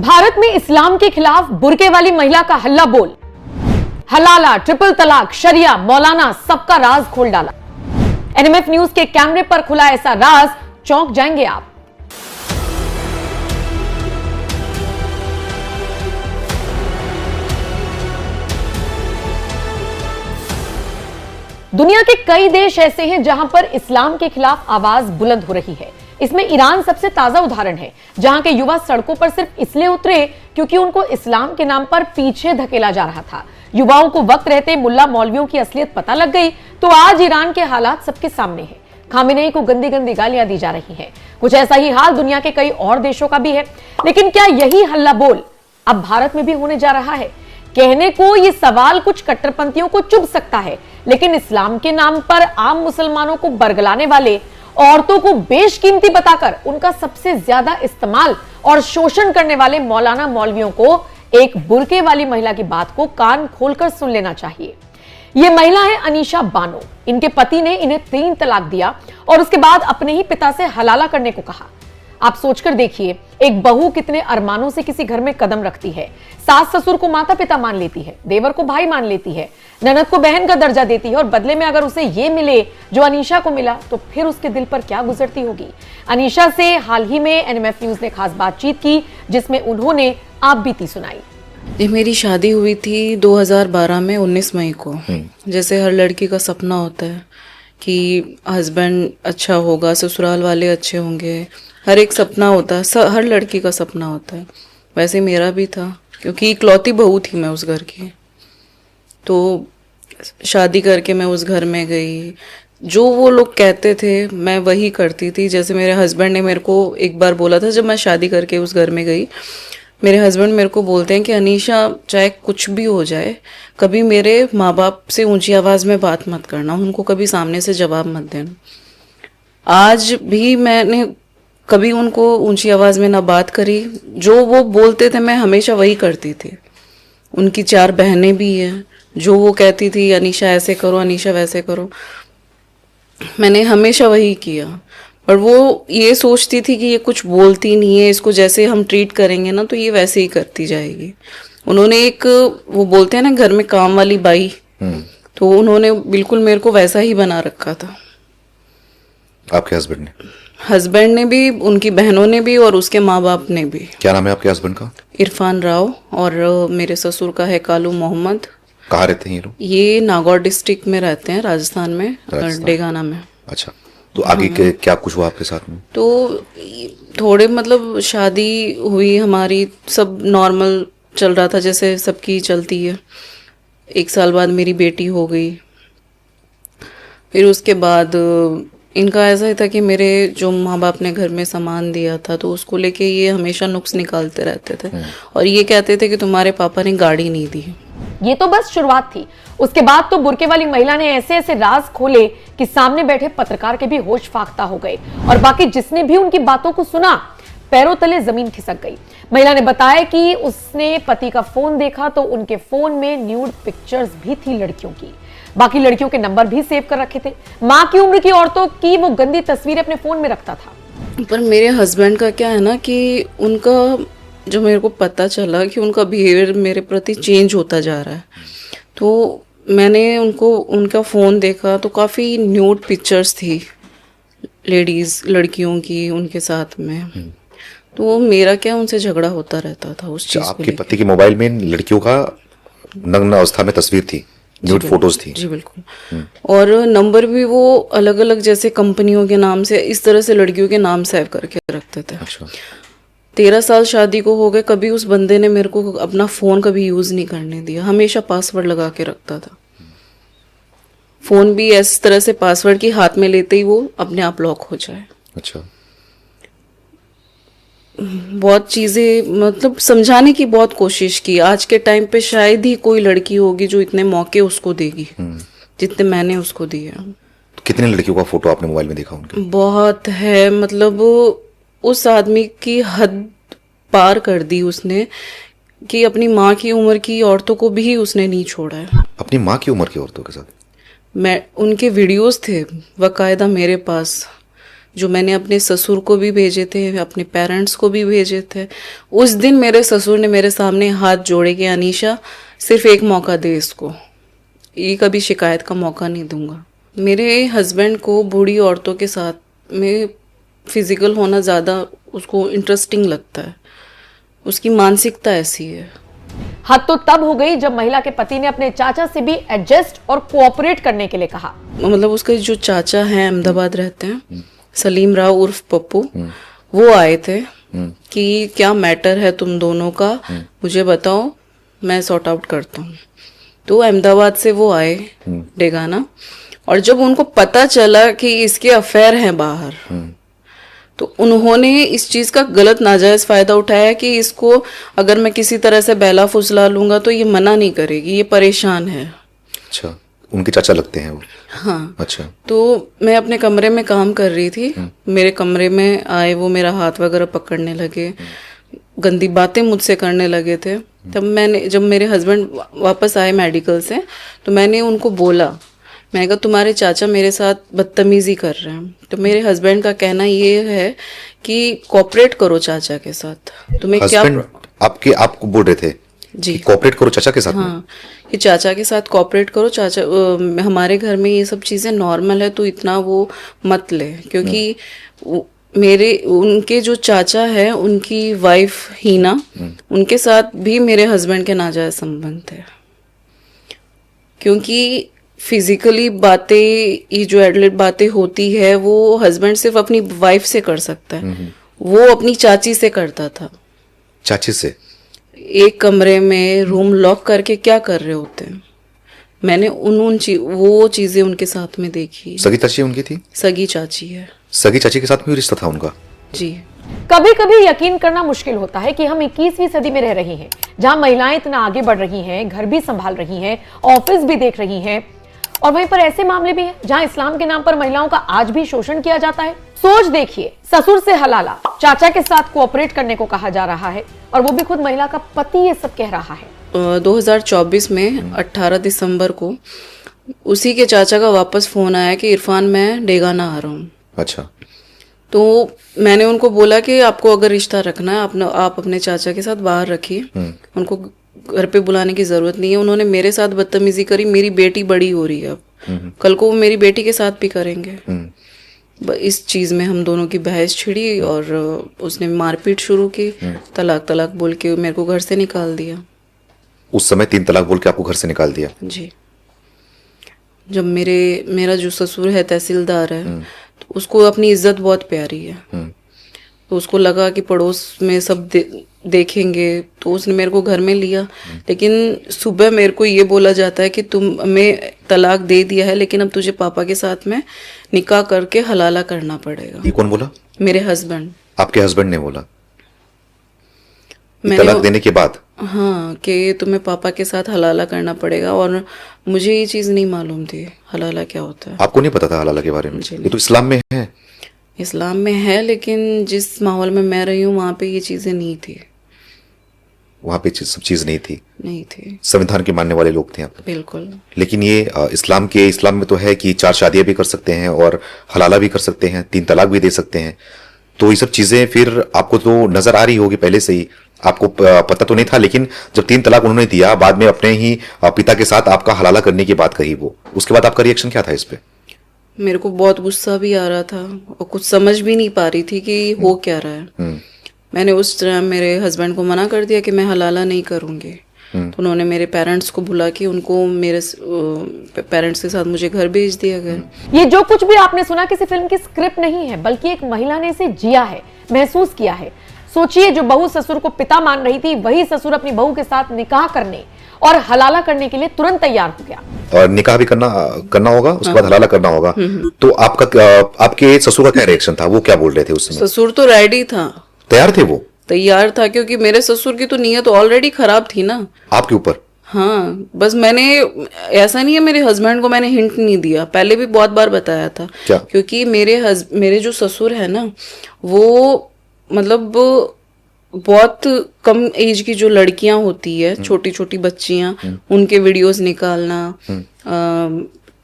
भारत में इस्लाम के खिलाफ बुर्के वाली महिला का हल्ला बोल। हलाला, ट्रिपल तलाक, शरिया, मौलाना, सबका राज खोल डाला। एनएमएफ न्यूज के कैमरे पर खुला ऐसा राज, चौंक जाएंगे आप। दुनिया के कई देश ऐसे हैं जहां पर इस्लाम के खिलाफ आवाज बुलंद हो रही है। इसमें ईरान सबसे ताजा उदाहरण है, जहां के युवा सड़कों पर सिर्फ इसलिए उतरे क्योंकि उनको इस्लाम के नाम पर पीछे धकेला जा रहा था। युवाओं को वक्त रहते मुल्ला मौलवियों की असलियत पता लग गई तो आज ईरान के हालात सबके सामने हैं। खामेनेई को गंदी गंदी गालियां दी जा रही हैं। कुछ ऐसा ही हाल दुनिया के कई और देशों का भी है। लेकिन क्या यही हल्ला बोल अब भारत में भी होने जा रहा है? कहने को ये सवाल कुछ कट्टरपंथियों को चुभ सकता है, लेकिन इस्लाम के नाम पर आम मुसलमानों को बरगलाने वाले, औरतों को बेशकीमती बताकर उनका सबसे ज्यादा इस्तेमाल और शोषण करने वाले मौलाना मौलवियों को एक बुर्के वाली महिला की बात को कान खोलकर सुन लेना चाहिए। यह महिला है अनीशा बानो। इनके पति ने इन्हें 3 तलाक दिया और उसके बाद अपने ही पिता से हलाला करने को कहा। आप सोचकर देखिए, एक बहू कितने अरमानों से किसी घर में कदम रखती है। सास ससुर को माता पिता मान लेती है, देवर को भाई मान लेती है, ननद को बहन का दर्जा देती है और बदले में अगर उसे ये मिले जो अनीशा को मिला तो फिर उसके दिल पर क्या गुजरती होगी। अनीशा से हाल ही में एनएमएफ न्यूज ने खास बातचीत की, जिसमें उन्होंने आप बीती सुनाई। ये मेरी शादी हुई थी 2012 में 19 मई को। जैसे हर लड़की का सपना होता है कि हस्बैंड अच्छा होगा, ससुराल वाले अच्छे होंगे, हर एक सपना होता है, हर लड़की का सपना होता है। वैसे मेरा भी था, क्योंकि इकलौती बहू थी मैं उस घर की। तो शादी करके मैं उस घर में गई, जो वो लोग कहते थे मैं वही करती थी। जैसे मेरे हस्बैंड ने मेरे को एक बार बोला था, जब मैं शादी करके उस घर में गई, मेरे हस्बैंड मेरे को बोलते हैं कि अनीशा, चाहे कुछ भी हो जाए, कभी मेरे माँ बाप से ऊंची आवाज़ में बात मत करना, उनको कभी सामने से जवाब मत देना। आज भी मैंने कभी उनको ऊंची आवाज़ में ना बात करी, जो वो बोलते थे मैं हमेशा वही करती थी। उनकी 4 बहनें भी हैं, जो वो कहती थी अनीशा ऐसे करो, अनीशा वैसे करो, मैंने हमेशा वही किया। पर वो ये सोचती थी कि ये कुछ बोलती नहीं है, इसको जैसे हम ट्रीट करेंगे ना तो ये वैसे ही करती जाएगी। उन्होंने एक, वो बोलते हैं ना घर में काम वाली बाई, तो उन्होंने बिल्कुल मेरे को वैसा ही बना रखा था। आपके हस्बैंड ने भी, उनकी बहनों ने भी और उसके माँ बाप ने भी। क्या नाम है आपके हस्बैंड का? इरफान राव। और मेरे ससुर का है कालू मोहम्मद। कहाँ रहते हैं ये लोग? ये नागौर डिस्ट्रिक्ट में रहते हैं, राजस्थान में, डेगाना में। अच्छा, तो आगे के क्या कुछ हुआ आपके साथ में? तो थोड़े मतलब शादी हुई हमारी, सब नॉर्मल चल रहा था जैसे सबकी चलती है। 1 साल बाद मेरी बेटी हो गई। फिर उसके बाद इनका ऐसा ही था कि मेरे जो माँ बाप ने घर में सामान दिया था तो उसको लेके ये हमेशा नुक्स निकालते रहते थे और ये कहते थे कि तुम्हारे पापा ने गाड़ी नहीं दी। ये तो बस शुरुआत थी। उसके बाद तो बुर्के वाली महिला ने ऐसे ऐसे राज खोले कि सामने बैठे पत्रकार के भी होश फाख्ता हो गए और बाकी जिसने भी उनकी बातों को सुना, पैरों तले जमीन खिसक गई। महिला ने बताया कि उसने पति का फोन देखा तो उनके फोन में न्यूड पिक्चर्स भी थी लड़कियों की, बाकी लड़कियों के नंबर भी सेव कर रखे थे। माँ की उम्र की औरतों की वो गंदी तस्वीरें अपने फोन में रखता था। पर मेरे हस्बैंड का क्या है ना कि उनका, जो मेरे को पता चला कि उनका बिहेवियर मेरे प्रति चेंज होता जा रहा है, तो मैंने उनका फ़ोन देखा तो काफ़ी न्यूड पिक्चर्स थी लेडीज़, लड़कियों की उनके साथ में। तो मेरा क्या, उनसे झगड़ा होता रहता था उस चीज़ को। आपके पति के मोबाइल में लड़कियों का नग्न अवस्था में तस्वीर थी, न्यूड फोटोज थी? जी बिल्कुल। और नंबर भी वो अलग अलग, जैसे कंपनियों के नाम से, इस तरह से लड़कियों के नाम सेव करके रखते थे। अच्छा। 13 साल शादी को हो गए, कभी उस बंदे ने मेरे को अपना फ़ोन कभी यूज़ नहीं करने दिया, हमेशा पासवर्ड लगा के रखता था। फ़ोन भी इस तरह से पासवर्ड की हाथ में लेते ही वो अपने आप लॉक हो जाए। अच्छा। बहुत चीज़ें मतलब समझाने की बहुत कोशिश की। आज के टाइम पे शायद ही कोई लड़की होगी जो इतने मौके उसको देगी जितने मैंने उसको दिए। तो कितने लड़कियों का फोटो आपने मोबाइल में देखा उनके? बहुत है, मतलब उस आदमी की हद पार कर दी उसने कि अपनी माँ की उम्र की औरतों को भी उसने नहीं छोड़ा है। अपनी माँ की उम्र की औरतों के साथ? मैं, उनके वीडियोस थे बाकायदा मेरे पास, जो मैंने अपने ससुर को भी भेजे थे, अपने पेरेंट्स को भी भेजे थे। उस दिन मेरे ससुर ने मेरे सामने हाथ जोड़े कि अनीशा सिर्फ एक मौका दे इसको, ये कभी शिकायत का मौका नहीं दूंगा। मेरे हस्बैंड को बूढ़ी औरतों के साथ में फिजिकल होना ज़्यादा उसको इंटरेस्टिंग लगता है, उसकी मानसिकता ऐसी है। हद तो तब हो गई जब महिला के पति ने अपने चाचा से भी एडजस्ट और कोऑपरेट करने के लिए कहा। मतलब उसके जो चाचा हैं अहमदाबाद रहते हैं, सलीम राव उर्फ पप्पू, वो आए थे कि क्या मैटर है तुम दोनों का, मुझे बताओ, मैं सॉर्ट आउट करता हूँ। तो अहमदाबाद से वो आए डेगाना, और जब उनको पता चला कि इसके अफेयर हैं बाहर, तो उन्होंने इस चीज का गलत नाजायज फायदा उठाया कि इसको अगर मैं किसी तरह से बहला फुसला लूंगा तो ये मना नहीं करेगी, ये परेशान है। अच्छा, उनके चाचा लगते हैं वो? हाँ। अच्छा। तो मैं अपने कमरे में काम कर रही थी, मेरे कमरे में आए, वो मेरा हाथ वगैरह पकड़ने लगे, गंदी बातें मुझसे करने लगे थे। तब जब मेरे हस्बैंड वापस आए मेडिकल से, तो मैंने उनको बोला, मैंने कहा तुम्हारे चाचा मेरे साथ बदतमीजी कर रहे हैं। तो मेरे हस्बैंड का कहना ये है कि कोऑपरेट करो चाचा के साथ। तुम्हें क्या आपको बोल रहे थे जी, कोऑपरेट करो चाचा के साथ? हाँ, कि चाचा के साथ कोऑपरेट करो, चाचा हमारे घर में ये सब चीजें नॉर्मल है, तो इतना वो मत ले, क्योंकि उनके जो चाचा है, उनकी वाइफ हीना, उनके साथ भी मेरे हस्बैंड के नाजायज संबंध है। क्योंकि फिजिकली बातें, ये जो एडल्ट बातें होती है, वो हस्बैंड सिर्फ अपनी वाइफ से कर सकता है, वो अपनी चाची से करता था। चाची से? एक कमरे में रूम लॉक करके क्या कर रहे होते हैं। मैंने वो चीजें उनके साथ में देखी। सगी चाची उनकी थी? सगी चाची है। सगी चाची के साथ भी रिश्ता था उनका? जी। कभी कभी यकीन करना मुश्किल होता है कि हम 21वीं सदी में रह रही हैं, जहां महिलाएं इतना आगे बढ़ रही हैं, घर भी संभाल रही हैं, ऑफिस भी देख रही हैं, और वहीं पर ऐसे मामले भी हैं जहां इस्लाम के नाम पर महिलाओं का आज भी शोषण किया जाता है। सोच देखिए, ससुर से हलाला, चाचा के साथ कोऑपरेट करने को कहा जा रहा है, और वो भी खुद महिला का पति ये सब कह रहा है। 2024 में 18 दिसंबर को उसी के चाचा का वापस फोन आया कि इरफान मैं डेगाना आ रहा हूँ। अच्छा। तो मैंने उनको बोला कि आपको अगर रिश्ता रखना है आप अपने चाचा के साथ बाहर रखिए, उनको घर पे बुलाने की जरूरत नहीं है। उन्होंने मेरे साथ बदतमीजी करी, मेरी बेटी बड़ी हो रही है अब, कल को वो मेरी बेटी के साथ भी करेंगे। इस चीज में हम दोनों की बहस छिड़ी और उसने मारपीट शुरू की, तलाक तलाक बोल के मेरे को घर से निकाल दिया। उस समय 3 तलाक बोल के आपको घर से निकाल दिया? जी। जब मेरा जो ससुर है तहसीलदार है, तो उसको अपनी इज्जत बहुत प्यारी है, तो उसको लगा कि पड़ोस में सब देखेंगे, तो उसने मेरे को घर में लिया। लेकिन सुबह मेरे को ये बोला जाता है कि हमें तलाक दे दिया है, लेकिन अब तुझे पापा के साथ में निकाह करके हलाला करना पड़ेगा। ये कौन बोला? मेरे हस्बैंड। आपके हस्बैंड ने बोला तलाक देने के बाद? हाँ, कि तुम्हें पापा के साथ हलाला करना पड़ेगा, और मुझे ये चीज नहीं मालूम थी हलाला क्या होता है। आपको नहीं पता था हलाला के बारे में? ये तो इस्लाम में है। इस्लाम में है, लेकिन जिस माहौल में मैं रही हूँ वहाँ पे ये चीजें नहीं थी। वहाँ पे सब चीज नहीं थी। संविधान के मानने वाले लोग थे आप? बिल्कुल। लेकिन ये इस्लाम में तो है कि 4 शादियां भी कर सकते हैं और हलाला भी कर सकते हैं, 3 तलाक भी दे सकते हैं। तो ये सब चीजें फिर आपको तो नजर आ रही होगी पहले से ही, आपको पता तो नहीं था, लेकिन जब 3 तलाक उन्होंने दिया, बाद में अपने ही पिता के साथ आपका हलाला करने की बात कही, वो उसके बाद आपका रिएक्शन क्या था इस पे? मेरे को बहुत गुस्सा भी आ रहा था और कुछ समझ भी नहीं पा रही थी कि हो क्या रहा है। मैंने उस तरह मेरे हस्बैंड को मना कर दिया कि मैं हलाला नहीं करूंगी। तो उन्होंने मेरे पेरेंट्स को बुला के उनको मेरे पेरेंट्स के साथ मुझे घर भेज दिया गया। ये जो कुछ भी आपने सुना किसी फिल्म की स्क्रिप्ट नहीं है, बल्कि एक महिला ने इसे जिया है, महसूस किया है। सोचिए, जो बहू ससुर को पिता मान रही थी, वही ससुर अपनी बहू के साथ निकाह करने और हलाला करने के लिए तुरंत तैयार हो गया। और निकाह भी करना होगा, उसके बाद हलाला करना होगा। तो आपके ससुर का क्या रिएक्शन था? वो क्या बोल रहे थे उस समय? ससुर तो रेडी था, तैयार थे, वो तैयार था, क्योंकि मेरे ससुर की तो नीयत ऑलरेडी खराब थी ना आपके ऊपर। हाँ, बस मैंने ऐसा नहीं है मेरे हस्बैंड को मैंने हिंट नहीं दिया, पहले भी बहुत बार बताया था। क्या? क्योंकि मेरे जो ससुर है ना, वो मतलब बहुत कम एज की जो लड़कियां होती है, छोटी छोटी बच्चियां, उनके वीडियोस निकालना,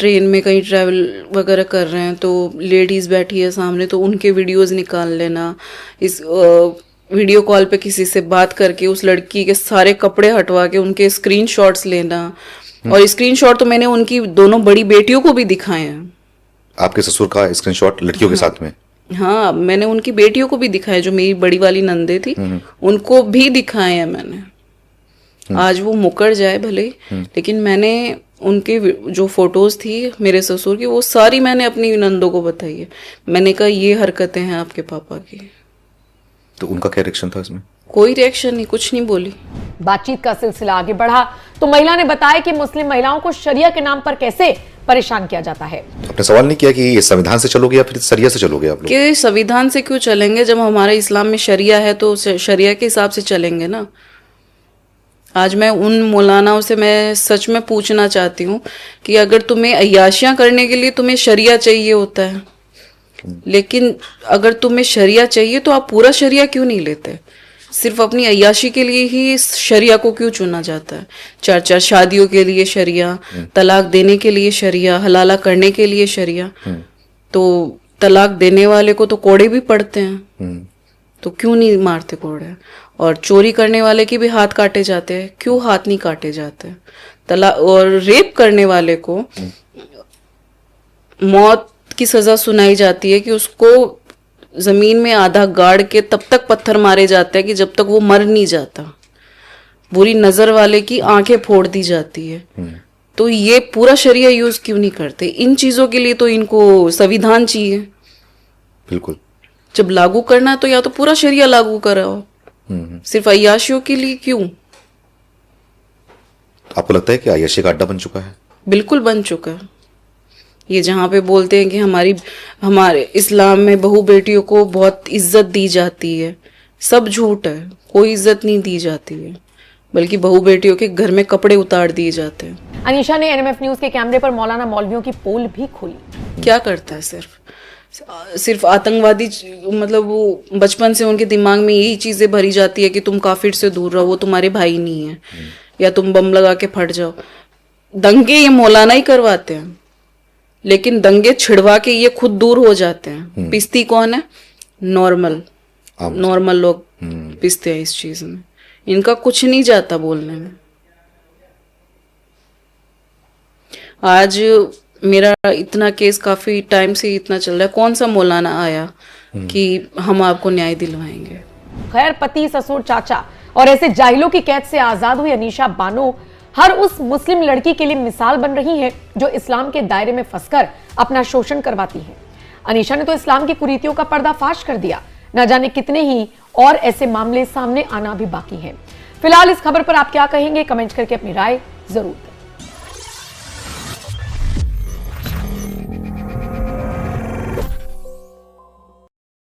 ट्रेन में कहीं ट्रैवल वगैरह कर रहे हैं तो लेडीज़ बैठी है सामने तो उनके वीडियोस निकाल लेना, इस वीडियो कॉल पे किसी से बात करके उस लड़की के सारे कपड़े हटवा के उनके स्क्रीनशॉट्स लेना। और स्क्रीनशॉट तो मैंने उनकी दोनों बड़ी बेटियों को भी दिखाए हैं। आपके ससुर का स्क्रीनशॉट लड़कियों के साथ में? हाँ, मैंने उनकी बेटियों को भी दिखाए, जो मेरी बड़ी वाली नंदे थी उनको भी दिखाए हैं मैंने। आज वो मुकर जाए भले, लेकिन मैंने उनके जो फोटोज थी मेरे ससुर की वो सारी मैंने अपनी नंदों को बताई है। मैंने कहा ये हरकतें हैं आपके पापा की। तो उनका क्या रिएक्शन था इसमें? कोई रिएक्शन नहीं, कुछ नहीं बोली। बातचीत का सिलसिला आगे बढ़ा तो महिला ने बताया कि मुस्लिम महिलाओं को शरिया के नाम पर कैसे परेशान किया जाता है। आपने सवाल नहीं किया कि ये संविधान से चलोगे या फिर शरिया से चलोगे आप लोग? कि संविधान से क्यों चलेंगे, जब हमारे इस्लाम में शरिया है तो शरिया के हिसाब से चलेंगे ना। आज मैं उन मौलानाओं से मैं सच में पूछना चाहती हूँ कि अगर तुम्हें अय्याशियां करने के लिए तुम्हें शरिया चाहिए होता है, लेकिन अगर तुम्हें शरिया चाहिए तो आप पूरा शरिया क्यों नहीं लेते? सिर्फ अपनी अय्याशी के लिए ही शरिया को क्यों चुना जाता है? 4 शादियों के लिए शरिया, तलाक देने के लिए शरिया, हलाला करने के लिए शरिया। तो तलाक देने वाले को तो कोड़े भी पड़ते हैं, तो क्यों नहीं मारते कोड़े? और चोरी करने वाले के भी हाथ काटे जाते हैं, क्यों हाथ नहीं काटे जाते? तलाक और रेप करने वाले को मौत की सजा सुनाई जाती है कि उसको जमीन में आधा गाड़ के तब तक पत्थर मारे जाते हैं कि जब तक वो मर नहीं जाता। बुरी नजर वाले की आंखें फोड़ दी जाती है। तो ये पूरा शरिया यूज क्यों नहीं करते? इन चीजों के लिए तो इनको संविधान चाहिए। बिल्कुल। जब लागू करना है तो या तो पूरा शरिया लागू कराओ, सिर्फ अय्याशियों के लिए क्यों? आपको लगता है कि अय्याशी का अड्डा बन चुका है? बिल्कुल बन चुका है। ये जहाँ पे बोलते हैं कि हमारे इस्लाम में बहू बेटियों को बहुत इज्जत दी जाती है, सब झूठ है। कोई इज्जत नहीं दी जाती है, बल्कि बहू बेटियों के घर में कपड़े उतार दिए जाते हैं। अनीशा ने एनएमएफ न्यूज के कैमरे पर मौलाना मौलवियों की पोल भी खोली। क्या करता है? सिर्फ आतंकवादी, मतलब वो बचपन से उनके दिमाग में यही चीजें भरी जाती है कि तुम काफिर से दूर रहो, वो तुम्हारे भाई नहीं है, या तुम बम लगा के फट जाओ। दंगे ये मौलाना ही करवाते हैं, लेकिन दंगे छिड़वा के ये खुद दूर हो जाते हैं। पिसती कौन है? नॉर्मल लोग पिसते हैं इस चीज में। इनका कुछ नहीं जाता बोलने में। आज मेरा इतना केस काफी टाइम से इतना चल रहा है, कौन सा मौलाना आया कि हम आपको न्याय दिलवाएंगे? खैर, पति, ससुर, चाचा और ऐसे जाहिलों की कैद से आजाद हुई अनीशा बानो हर उस मुस्लिम लड़की के लिए मिसाल बन रही है जो इस्लाम के दायरे में फंसकर अपना शोषण करवाती है। अनीशा ने तो इस्लाम की कुरीतियों का पर्दाफाश कर दिया। न जाने कितने ही और ऐसे मामले सामने आना भी बाकी है। फिलहाल इस खबर पर आप क्या कहेंगे? कमेंट करके अपनी राय जरूर दें।